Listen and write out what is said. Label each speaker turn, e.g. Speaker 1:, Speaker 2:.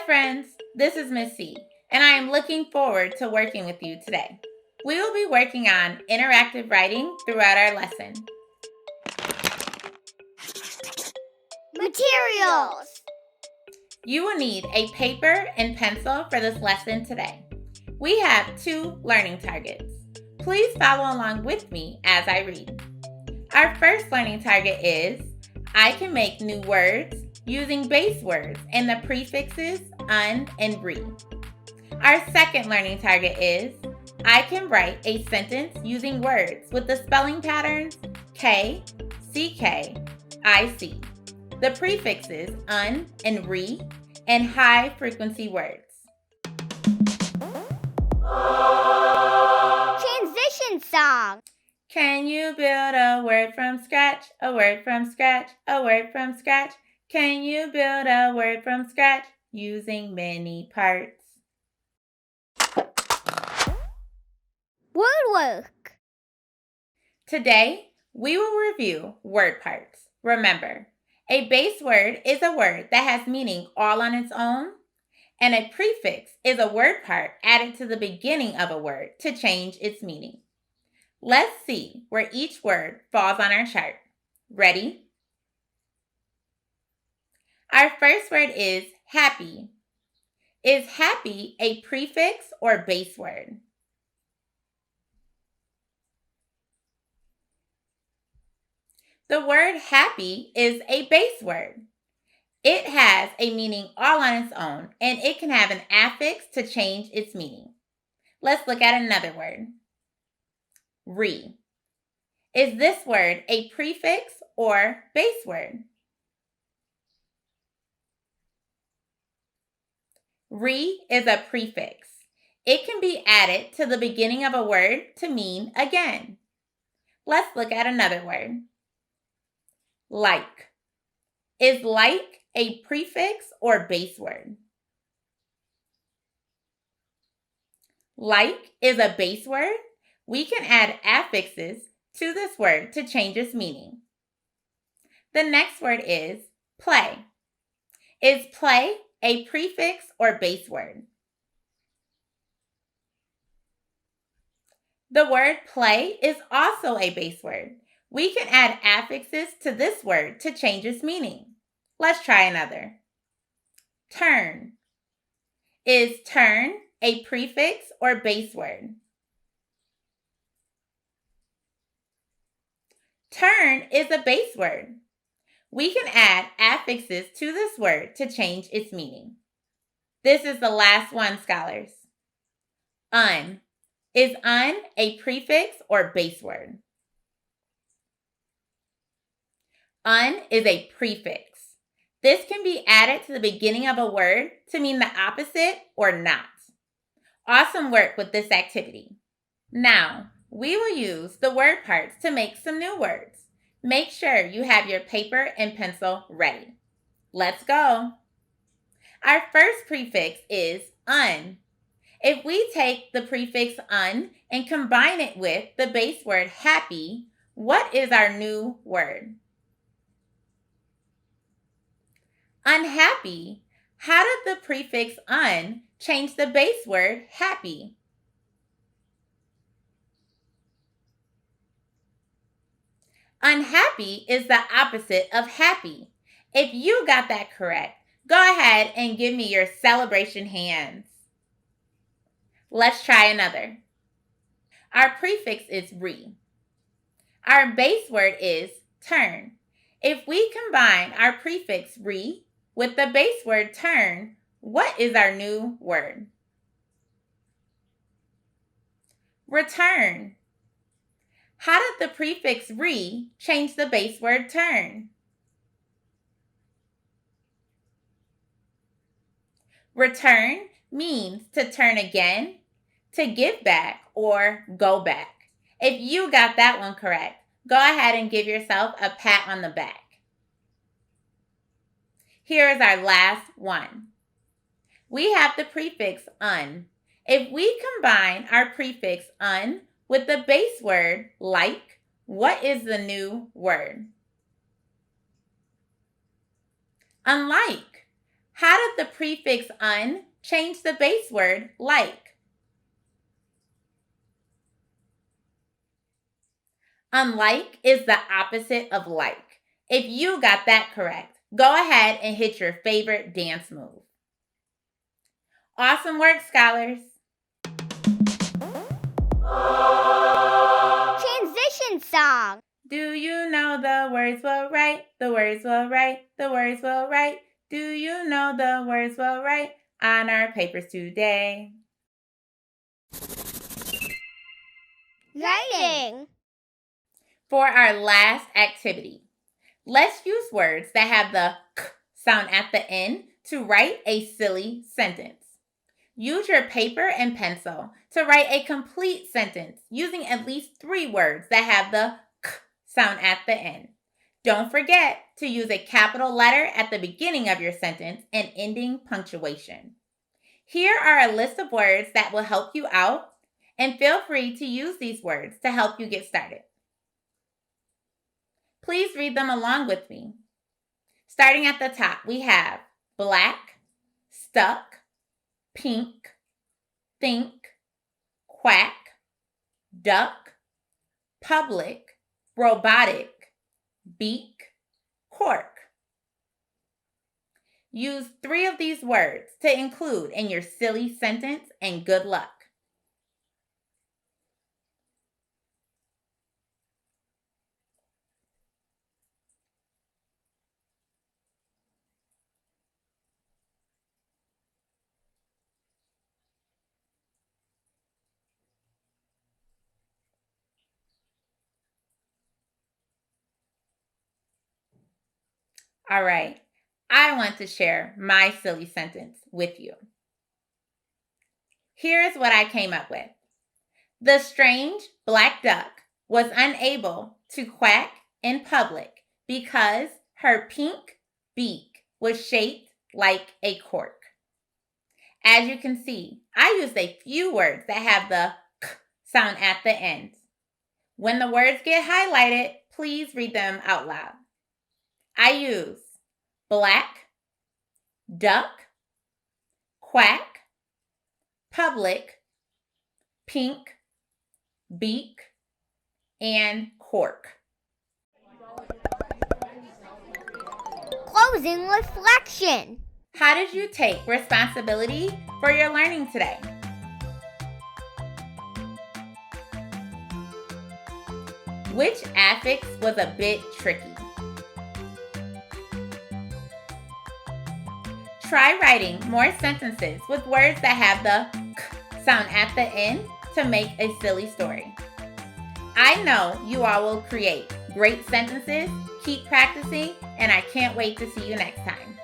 Speaker 1: friends, this is Miss C, and I am looking forward to working with you today. We will be working on interactive writing throughout our lesson.
Speaker 2: Materials.
Speaker 1: You will need a paper and pencil for this lesson today. We have 2 learning targets. Please follow along with me as I read. Our first learning target is, I can make new words using base words and the prefixes un and re. Our second learning target is, I can write a sentence using words with the spelling patterns K, CK, IC, the prefixes un and re, and high frequency words.
Speaker 2: Transition song.
Speaker 1: Can you build a word from scratch? A word from scratch? A word from scratch? Can you build a word from scratch using many parts?
Speaker 2: Word work.
Speaker 1: Today, we will review word parts. Remember, a base word is a word that has meaning all on its own, and a prefix is a word part added to the beginning of a word to change its meaning. Let's see where each word falls on our chart. Ready? Our first word is happy. Is happy a prefix or base word? The word happy is a base word. It has a meaning all on its own, and it can have an affix to change its meaning. Let's look at another word. Re. Is this word a prefix or base word? Re is a prefix. It can be added to the beginning of a word to mean again. Let's look at another word. Like. Is like a prefix or base word? Like is a base word. We can add affixes to this word to change its meaning. The next word is play. Is play a prefix or base word? The word play is also a base word. We can add affixes to this word to change its meaning. Let's try another. Turn. Is turn a prefix or base word? Turn is a base word. We can add affixes to this word to change its meaning. This is the last one, scholars. Un. Is un a prefix or base word? Un is a prefix. This can be added to the beginning of a word to mean the opposite or not. Awesome work with this activity. Now, we will use the word parts to make some new words. Make sure you have your paper and pencil ready. Let's go. Our first prefix is un. If we take the prefix un and combine it with the base word happy, what is our new word? Unhappy. How did the prefix un change the base word happy? Unhappy is the opposite of happy. If you got that correct, go ahead and give me your celebration hands. Let's try another. Our prefix is re. Our base word is turn. If we combine our prefix re with the base word turn, what is our new word? Return. How did the prefix re change the base word turn? Return means to turn again, to give back, or go back. If you got that one correct, go ahead and give yourself a pat on the back. Here is our last one. We have the prefix un. If we combine our prefix un with the base word like, what is the new word? Unlike. How did the prefix un change the base word like? Unlike is the opposite of like. If you got that correct, go ahead and hit your favorite dance move. Awesome work, scholars!
Speaker 2: Transition song.
Speaker 1: Do you know the words will write? The words will write. The words will write. Do you know the words will write on our papers today?
Speaker 2: Writing.
Speaker 1: For our last activity, let's use words that have the k sound at the end to write a silly sentence. Use your paper and pencil to write a complete sentence using at least 3 words that have the k sound at the end. Don't forget to use a capital letter at the beginning of your sentence and ending punctuation. Here are a list of words that will help you out, and feel free to use these words to help you get started. Please read them along with me. Starting at the top, we have black, stuck, pink, think, quack, duck, public, robotic, beak, cork. Use 3 of these words to include in your silly sentence, and good luck. All right, I want to share my silly sentence with you. Here's what I came up with. The strange black duck was unable to quack in public because her pink beak was shaped like a cork. As you can see, I used a few words that have the k sound at the end. When the words get highlighted, please read them out loud. I use black, duck, quack, public, pink, beak, and cork.
Speaker 2: Closing reflection.
Speaker 1: How did you take responsibility for your learning today? Which affix was a bit tricky? Try writing more sentences with words that have the k sound at the end to make a silly story. I know you all will create great sentences. Keep practicing, and I can't wait to see you next time.